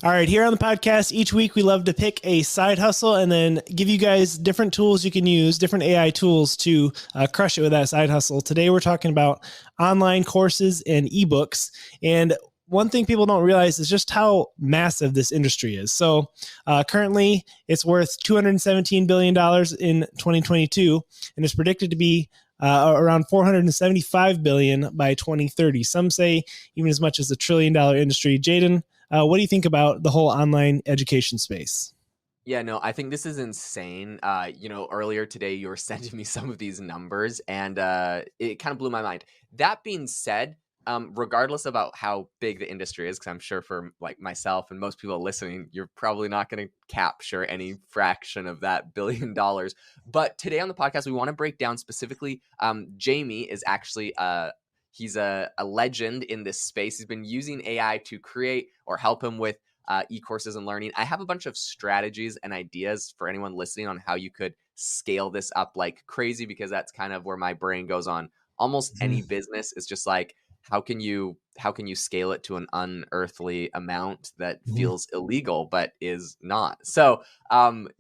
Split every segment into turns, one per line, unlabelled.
All right, here on the podcast, each week we love to pick a side hustle and then give you guys different tools you can use, different AI tools to crush it with that side hustle. Today we're talking about online courses and ebooks. And one thing people don't realize is just how massive this industry is. So currently it's worth $217 billion in 2022, and it's predicted to be around $475 billion by 2030. Some say even as much as $1 trillion industry. Jaden, what do you think about the whole online education space?
Yeah, no, I think this is insane. Earlier today you were sending me some of these numbers, and it kind of blew my mind. That being said, regardless about how big the industry is, because I'm sure for like myself and most people listening, you're probably not going to capture any fraction of that $1 billion. But today on the podcast, we want to break down specifically. Jamie is actually he's a legend in this space. He's been using AI to create or help him with e-courses and learning. I have a bunch of strategies and ideas for anyone listening on how you could scale this up like crazy, because that's kind of where my brain goes on almost any business. Is just like, how can you scale it to an unearthly amount that feels illegal but is not? So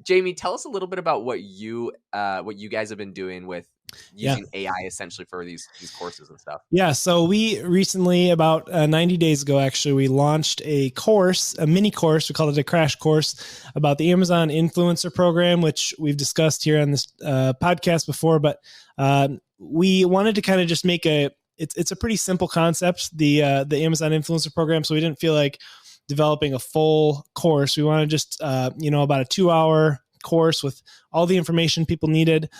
Jamie, tell us a little bit about what you guys have been doing with using AI essentially for these courses and stuff.
Yeah, so we recently, about 90 days ago, actually, we launched a course, a mini course. We call it a crash course about the Amazon Influencer Program, which we've discussed here on this podcast before. But we wanted to kind of just make it's a pretty simple concept, the Amazon Influencer Program. So we didn't feel like developing a full course. We wanted just about a 2-hour course with all the information people needed.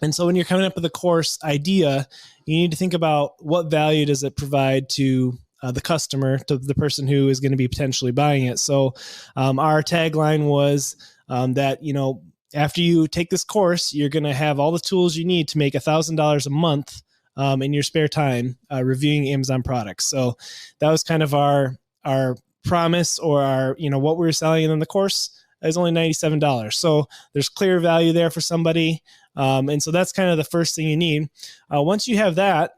And so when you're coming up with a course idea, you need to think about what value does it provide to the customer, to the person who is going to be potentially buying it. So our tagline was that, after you take this course, you're going to have all the tools you need to make $1,000 a month in your spare time reviewing Amazon products. So that was kind of our promise, or our, what we were selling. And then the course is only $97. So there's clear value there for somebody. And so that's kind of the first thing you need. Once you have that,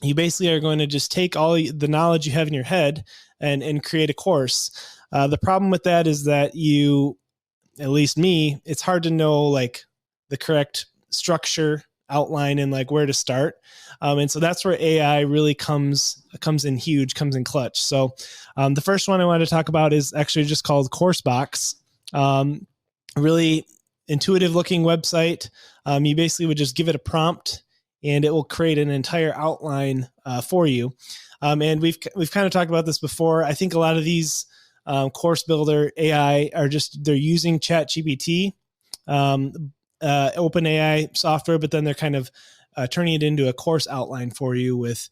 you basically are going to just take all the knowledge you have in your head and create a course. The problem with that is that at least me, it's hard to know like the correct structure, outline, and like where to start. And so that's where AI really comes in huge, comes in clutch. So the first one I wanted to talk about is actually just called CourseBox. Really intuitive looking website. You basically would just give it a prompt and it will create an entire outline for you. And we've kind of talked about this before. I think a lot of these course builder AI they're using ChatGPT, OpenAI software, but then they're kind of turning it into a course outline for you with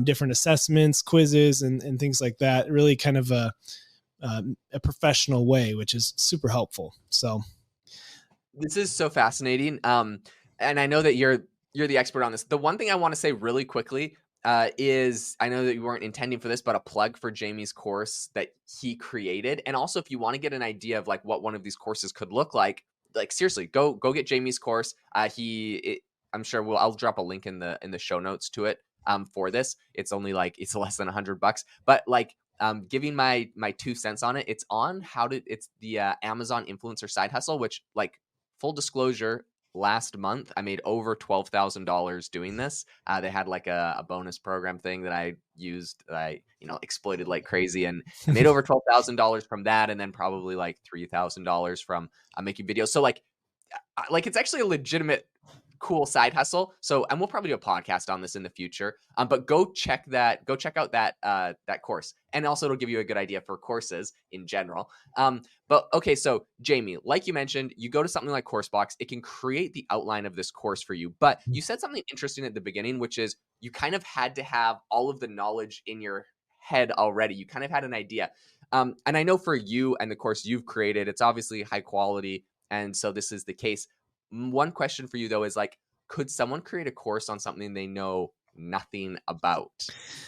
different assessments, quizzes, and things like that. Really kind of a professional way, which is super helpful. So
this is so fascinating. And I know that you're the expert on this. The one thing I want to say really quickly is, I know that you weren't intending for this, but a plug for Jamie's course that he created. And also, if you want to get an idea of like what one of these courses could look like seriously, go get Jamie's course. I'm sure I'll drop a link in the show notes to it for this. It's only it's less than $100, but giving my 2 cents on it. It's on it's the Amazon Influencer Side Hustle, which, like, full disclosure, last month I made over $12,000 doing this. They had like a bonus program thing that I used, that I exploited like crazy, and made over $12,000 from that, and then probably like $3,000 from making videos. So like it's actually a legitimate cool side hustle. So, and we'll probably do a podcast on this in the future. But go check out that course. And also it'll give you a good idea for courses in general. But okay, so Jamie, like you mentioned, you go to something like CourseBox, it can create the outline of this course for you. But you said something interesting at the beginning, which is you kind of had to have all of the knowledge in your head already. You kind of had an idea. And I know for you and the course you've created, it's obviously high quality. And so this is the case. One question for you though is could someone create a course on something they know nothing about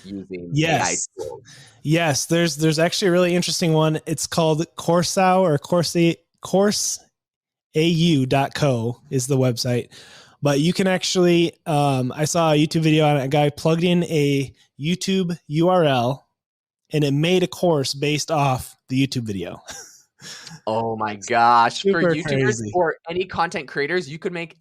using AI tools?
Yes, there's actually a really interesting one. It's called Coursau, or courseau.co is the website. But you can actually, I saw a YouTube video on it. A guy plugged in a YouTube URL and it made a course based off the YouTube video.
Oh my gosh. For
Super
YouTubers
crazy.
or any content creators, you could make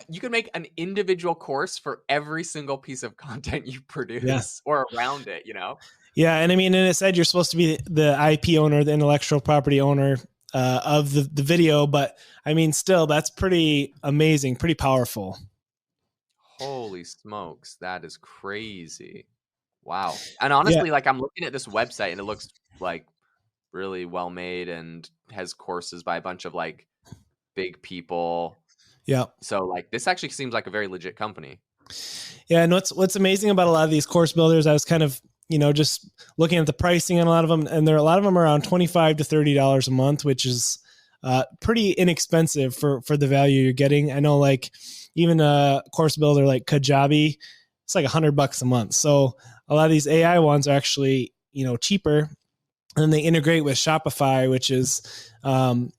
you could make an individual course for every single piece of content you
Yeah.
produce or around it, you know?
Yeah. And I mean, and it said you're supposed to be the IP owner, the intellectual property owner of the video. But I mean, still, that's pretty amazing, pretty powerful.
Holy smokes, that is crazy. Wow. And
Yeah.
honestly, like I'm looking at this website and it looks like really well made and has courses by a bunch of like big people.
Yeah.
So like this actually seems like a very legit company.
Yeah. And what's amazing about a lot of these course builders, I was kind of, just looking at the pricing on a lot of them, and a lot of them are around $25 to $30 a month, which is pretty inexpensive for the value you're getting. I know, like even a course builder like Kajabi, it's like $100 a month. So a lot of these AI ones are actually cheaper, and then they integrate with Shopify, which is I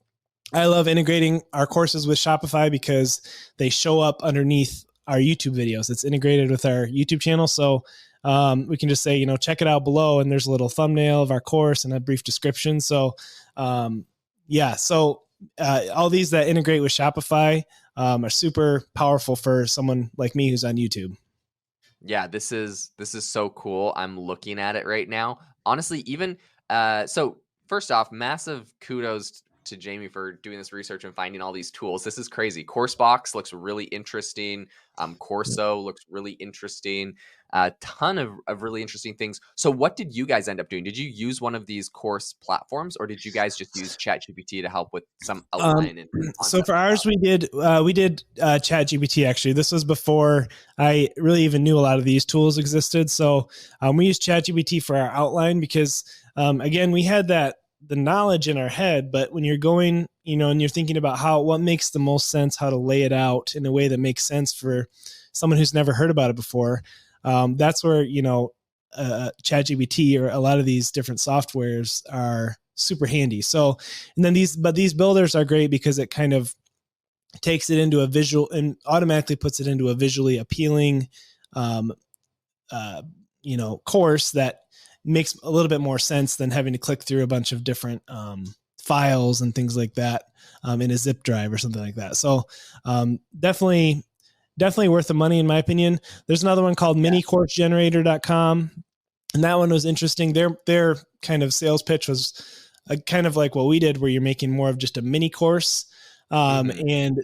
love integrating our courses with Shopify because they show up underneath our YouTube videos. It's integrated with our YouTube channel. So we can just say, check it out below. And there's a little thumbnail of our course and a brief description. So yeah, so all these that integrate with Shopify are super powerful for someone like me who's on YouTube.
Yeah, this is so cool. I'm looking at it right now. Honestly, even so first off, massive kudos to Jamie for doing this research and finding all these tools. This is crazy. Coursebox looks really interesting. Corso looks really interesting. A ton of really interesting things. So what did you guys end up doing? Did you use one of these course platforms, or did you guys just use ChatGPT to help with some outline and
So
concept
for ours, we did ChatGPT. Actually, this was before I really even knew a lot of these tools existed. So we used ChatGPT for our outline because again, we had the knowledge in our head, but when you're going, and you're thinking about what makes the most sense, how to lay it out in a way that makes sense for someone who's never heard about it before, that's where ChatGPT or a lot of these different softwares are super handy. So, and then these builders are great because it kind of takes it into a visual and automatically puts it into a visually appealing, course that makes a little bit more sense than having to click through a bunch of different files and things like that in a zip drive or something like that. So definitely worth the money in my opinion. There's another one called minicoursegenerator.com, and that one was interesting. Their kind of sales pitch was kind of like what we did, where you're making more of just a mini course, and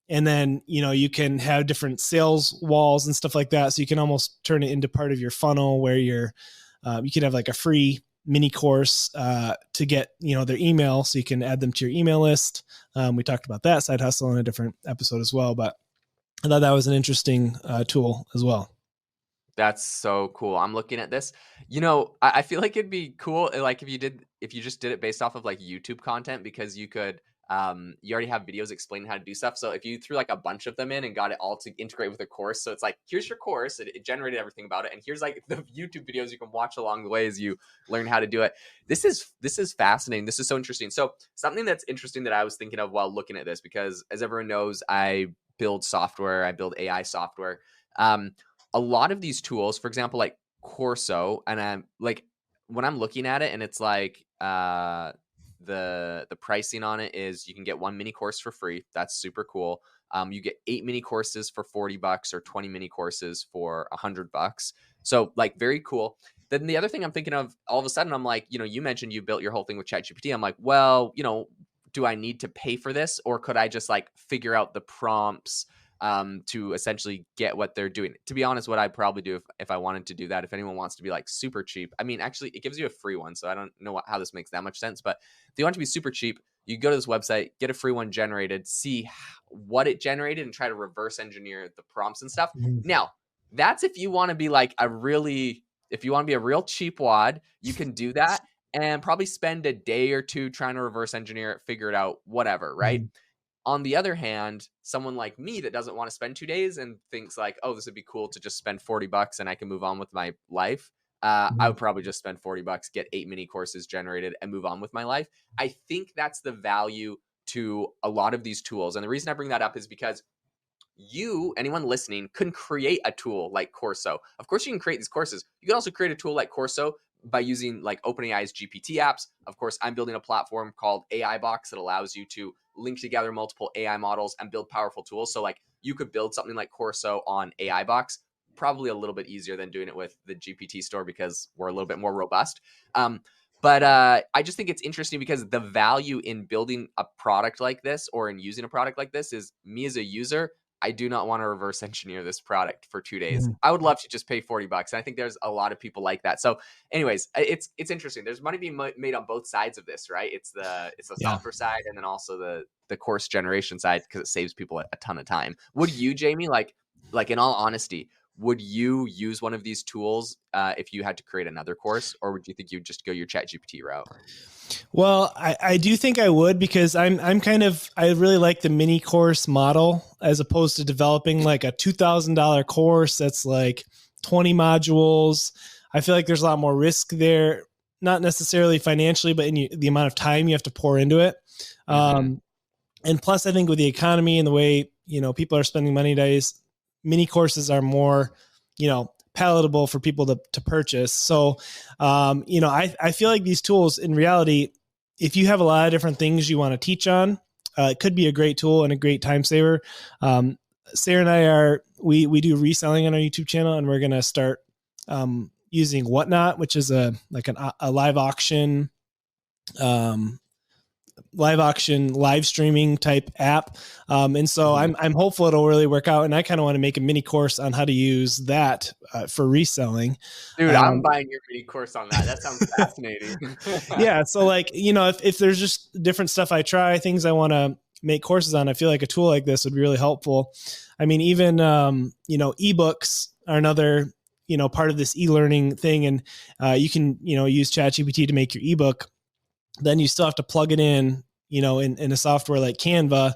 then you can have different sales walls and stuff like that, so you can almost turn it into part of your funnel where you can have like a free mini course to get their email, so you can add them to your email list. We talked about that side hustle in a different episode as well, but I thought that was an interesting tool as well.
That's so cool. I'm looking at this. I feel like it'd be cool, like if you just did it based off of like YouTube content, because you could, you already have videos explaining how to do stuff. So if you threw like a bunch of them in and got it all to integrate with a course, so it's like, here's your course, it generated everything about it, and here's like the YouTube videos you can watch along the way as you learn how to do it. This is fascinating. This is so interesting. So something that's interesting that I was thinking of while looking at this, because as everyone knows, I build software, I build AI software. A lot of these tools, for example, like Corso, and I'm like, when I'm looking at it and it's like the pricing on it is you can get one mini course for free. That's super cool. You get 8 mini courses for $40 or 20 mini courses for $100. So like very cool. Then the other thing I'm thinking of, all of a sudden, I'm like, you mentioned you built your whole thing with ChatGPT. I'm like, well, do I need to pay for this, or could I just like figure out the prompts to essentially get what they're doing? To be honest, what I'd probably do if I wanted to do that, if anyone wants to be like super cheap, I mean, actually it gives you a free one, so I don't know how this makes that much sense, but if you want to be super cheap, you go to this website, get a free one generated, see what it generated, and try to reverse engineer the prompts and stuff.
Mm-hmm.
Now, that's if you want to be like if you want to be a real cheap wad, you can do that and probably spend a day or two trying to reverse engineer it, figure it out, whatever, right? On the other hand, someone like me that doesn't want to spend 2 days and thinks like, oh, this would be cool to just spend $40 and I can move on with my life. I would probably just spend $40, get 8 mini courses generated, and move on with my life. I think that's the value to a lot of these tools. And the reason I bring that up is because anyone listening, can create a tool like Corso. Of course, you can create these courses. You can also create a tool like Corso by using like OpenAI's GPT apps. Of course, I'm building a platform called AI Box that allows you to link together multiple AI models and build powerful tools. So like you could build something like Corso on AI Box, probably a little bit easier than doing it with the GPT store because we're a little bit more robust. But I just think it's interesting because the value in building a product like this or in using a product like this is me as a user. I do not want to reverse engineer this product for 2 days. I would love to just pay $40. And I think there's a lot of people like that. So anyways, it's interesting. There's money being made on both sides of this, right? It's the software side and then also the course generation side because it saves people a ton of time. Would you, Jamie, like in all honesty, would you use one of these tools if you had to create another course, or would you think you'd just go your ChatGPT route?
Well, I do think I would, because I really like the mini course model as opposed to developing like a $2,000 course that's like 20 modules. I feel like there's a lot more risk there, not necessarily financially, but in the amount of time you have to pour into it. And plus, I think with the economy and the way, people are spending money nowadays, mini courses are more, palatable for people to purchase. So, I feel like these tools in reality, if you have a lot of different things you want to teach on, it could be a great tool and a great time saver. Sarah and I we do reselling on our YouTube channel, and we're going to start using Whatnot, which is a live auction, live streaming type app. And so I'm hopeful it'll really work out. And I kind of want to make a mini course on how to use that for reselling.
Dude, I'm buying your mini course on that. That sounds fascinating.
Yeah. So like, if there's just different stuff I try, things I want to make courses on, I feel like a tool like this would be really helpful. I mean, even, ebooks are another, part of this e-learning thing. And you can, use ChatGPT to make your ebook. Then you still have to plug it in, in a software like Canva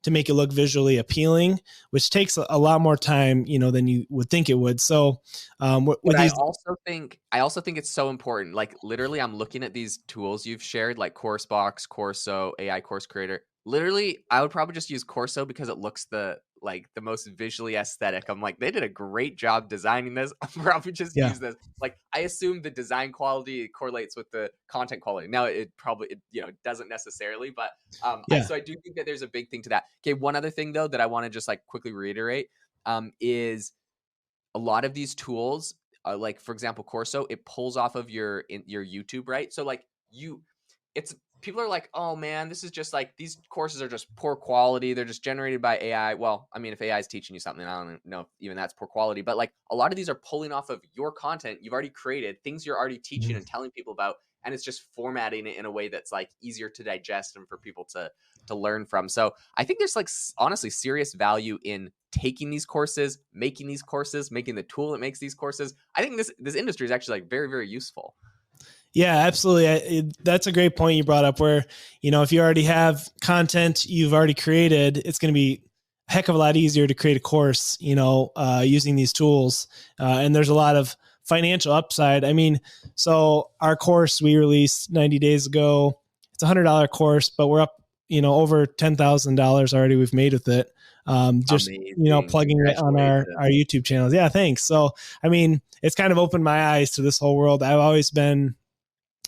to make it look visually appealing, which takes a lot more time, than you would think it would. So, I
also think it's so important. Like literally, I'm looking at these tools you've shared, like CourseBox, Corso, AI Course Creator. Literally, I would probably just use Corso because it looks the most visually aesthetic. I'm like, they did a great job designing this. I'll probably just use this. Like, I assume the design quality correlates with the content quality. Now, it probably doesn't necessarily, but so I do think that there's a big thing to that. Okay, one other thing though that I want to just like quickly reiterate is a lot of these tools, like for example, Corso, it pulls off of your YouTube, right? So like people are like, oh man, this is just like, these courses are just poor quality. They're just generated by AI. Well, I mean, if AI is teaching you something, I don't know if even that's poor quality, but like a lot of these are pulling off of your content you've already created, things you're already teaching and telling people about. And it's just formatting it in a way that's like easier to digest and for people to learn from. So I think there's like honestly serious value in taking these courses, making the tool that makes these courses. I think this industry is actually like very, very useful.
Yeah, absolutely. That's a great point you brought up where, if you already have content you've already created, it's going to be a heck of a lot easier to create a course, using these tools. And there's a lot of financial upside. I mean, so our course we released 90 days ago, it's $100 course, but we're up, over $10,000 already we've made with it. Just, amazing. Plugging it on our YouTube channels. Yeah, thanks. So, I mean, it's kind of opened my eyes to this whole world. I've always been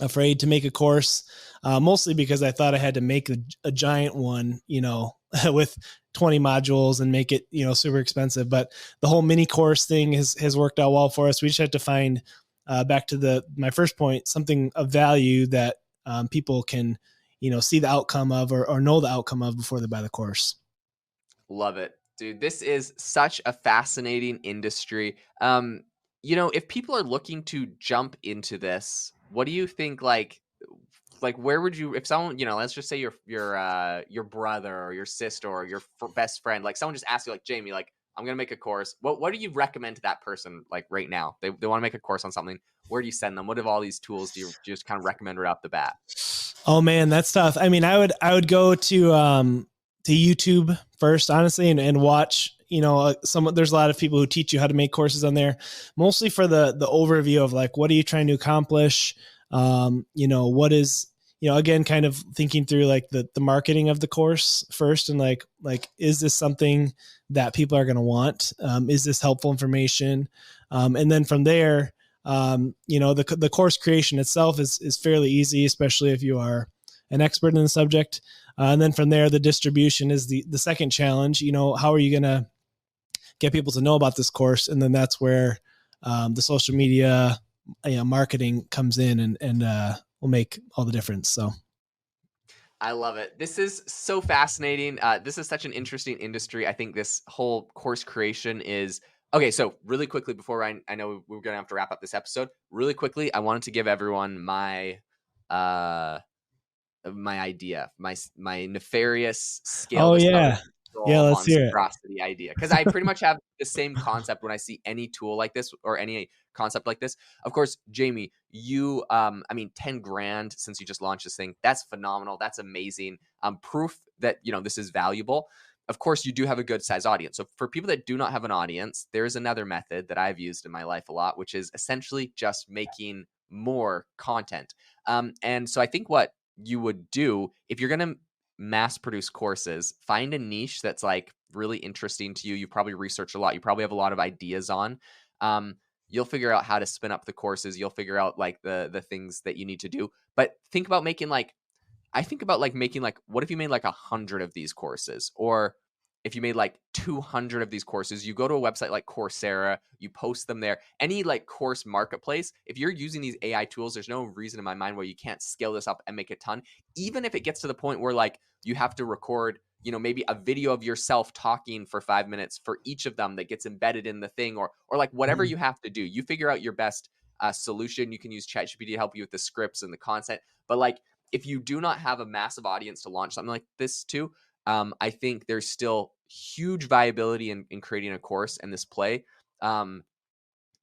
afraid to make a course, mostly because I thought I had to make a giant one, with 20 modules and make it, super expensive. But the whole mini course thing has worked out well for us. We just have to find, back to my first point, something of value that people can, see the outcome of or know the outcome of before they buy the course.
Love it, dude. This is such a fascinating industry. If people are looking to jump into this, what do you think, like where would you, if someone, let's just say your brother or your sister or your best friend, like someone just asks you, like, Jamie, like, I'm going to make a course. What do you recommend to that person, like right now? They want to make a course on something. Where do you send them? What of all these tools do you just kind of recommend right off the bat?
Oh man, that's tough. I mean, I would go to YouTube first, honestly, and watch, there's a lot of people who teach you how to make courses on there, mostly for the overview of like, what are you trying to accomplish? What is, again, kind of thinking through like the marketing of the course first. And like, is this something that people are going to want? Is this helpful information? And then from there, The course creation itself is fairly easy, especially if you are an expert in the subject. And then from there, the distribution is the second challenge. How are you going to get people to know about this course? And then that's where the social media marketing comes in and will make all the difference. So
I love it. This is so fascinating. This is such an interesting industry. I think this whole course creation is okay. So really quickly before I know we're going to have to wrap up this episode really quickly. I wanted to give everyone my idea, my nefarious scale this
let's hear it.
monstrosity idea, because I pretty much have the same concept when I see any tool like this or any concept like this. Of course, Jamie, you 10 grand since you just launched this thing, that's phenomenal, that's amazing. Proof that this is valuable. Of course, you do have a good size audience. So for people that do not have an audience, there's another method that I've used in my life a lot, which is essentially just making more content. And so I think what you would do if you're going to mass produce courses, find a niche that's like really interesting to you. You probably researched a lot. You probably have a lot of ideas on. You'll figure out how to spin up the courses. You'll figure out like the things that you need to do. But think about making what if you made like 100 of these courses, or if you made like 200 of these courses, you go to a website like Coursera, you post them there, any like course marketplace. If you're using these AI tools, there's no reason in my mind why you can't scale this up and make a ton. Even if it gets to the point where like you have to record, maybe a video of yourself talking for 5 minutes for each of them that gets embedded in the thing, or like whatever you have to do, you figure out your best solution. You can use ChatGPT to help you with the scripts and the content. But like, if you do not have a massive audience to launch something like this to, I think there's still huge viability in creating a course and this play.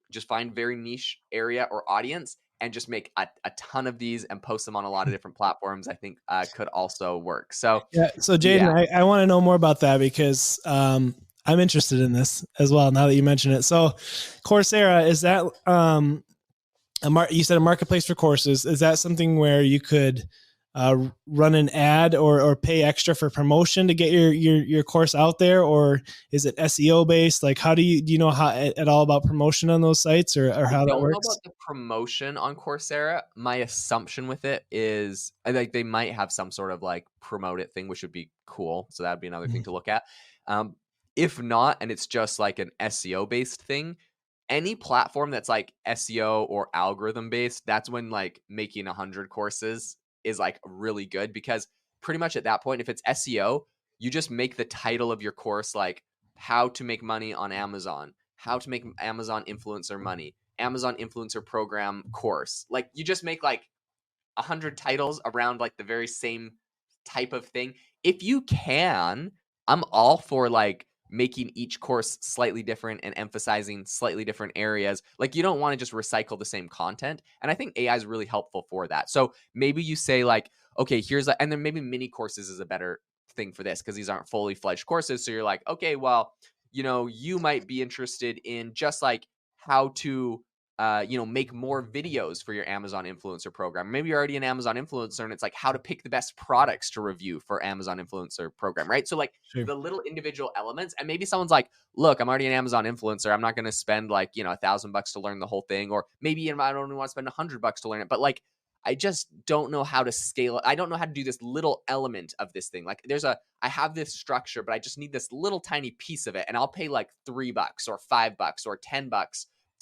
Just find very niche area or audience and just make a ton of these and post them on a lot of different platforms. I think could also work. So
yeah. So Jaden, I want to know more about that, because I'm interested in this as well now that you mention it. So Coursera, is that you said a marketplace for courses? Is that something where you could run an ad or pay extra for promotion to get your course out there, or is it SEO based? Like, how do you know how at all about promotion on those sites, or how that works? I don't know about
the promotion on Coursera. My assumption with it is like they might have some sort of like promote it thing, which would be cool. So that would be another thing to look at. If not, and it's just like an SEO based thing, any platform that's like SEO or algorithm based, that's when like making 100 courses is like really good, because pretty much at that point, if it's SEO, you just make the title of your course like how to make money on Amazon, how to make Amazon influencer money, Amazon influencer program course. Like you just make like 100 titles around like the very same type of thing. If you can, I'm all for like making each course slightly different and emphasizing slightly different areas. Like you don't want to just recycle the same content. And I think AI is really helpful for that. So maybe you say like, okay, and then maybe mini courses is a better thing for this, because these aren't fully fledged courses. So you're like, okay, well, you might be interested in just like how to make more videos for your Amazon influencer program. Maybe you're already an Amazon influencer and it's like how to pick the best products to review for Amazon influencer program, right? So like the little individual elements, and maybe someone's like, look, I'm already an Amazon influencer. I'm not going to spend like, $1,000 to learn the whole thing, or maybe I don't even want to spend $100 to learn it, but like, I just don't know how to scale it. I don't know how to do this little element of this thing. Like I have this structure, but I just need this little tiny piece of it. And I'll pay like $3 or $5 or $10.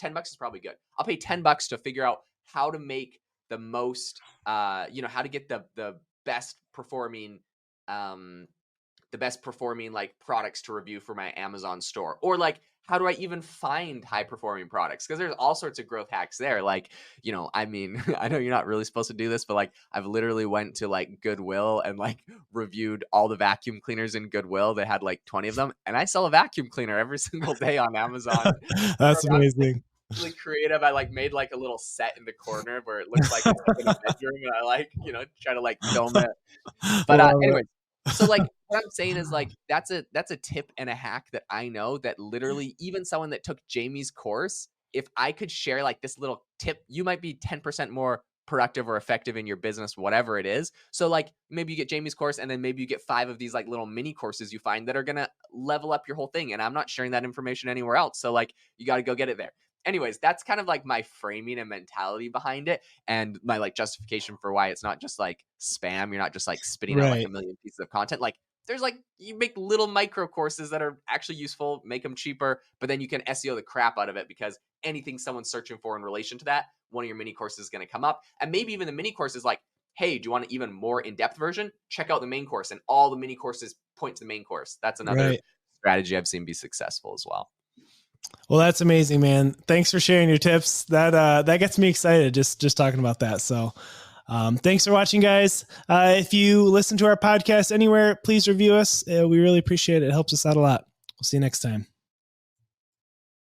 $10 is probably good. I'll pay $10 to figure out how to make the most, how to get the best performing, like products to review for my Amazon store, or like, how do I even find high performing products? Because there's all sorts of growth hacks there. Like, I know you're not really supposed to do this, but like I've literally went to like Goodwill and like reviewed all the vacuum cleaners in Goodwill. They had like 20 of them, and I sell a vacuum cleaner every single day on Amazon.
That's amazing.
Really creative. I like made like a little set in the corner where it looks like it's like in a bedroom, and I like, try to like film it. But anyway, so like what I'm saying is like that's a tip and a hack that I know that literally even someone that took Jamie's course, if I could share like this little tip, you might be 10% more productive or effective in your business, whatever it is. So like maybe you get Jamie's course, and then maybe you get 5 of these like little mini courses you find that are going to level up your whole thing. And I'm not sharing that information anywhere else. So like you got to go get it there. anyways, that's kind of like my framing and mentality behind it, and my like justification for why it's not just like spam. You're not just like spitting out like
Right.
a million pieces of content. Like there's like, you make little micro courses that are actually useful, make them cheaper, but then you can SEO the crap out of it, because anything someone's searching for in relation to that, one of your mini courses is going to come up. And maybe even the mini course is like, hey, do you want an even more in-depth version? Check out the main course, and all the mini courses point to the main course. That's another
Right.
strategy I've seen be successful as well.
Well, that's amazing, man. Thanks for sharing your tips. That gets me excited just talking about that. So thanks for watching, guys. If you listen to our podcast anywhere, please review us. We really appreciate it. It helps us out a lot. We'll see you next time.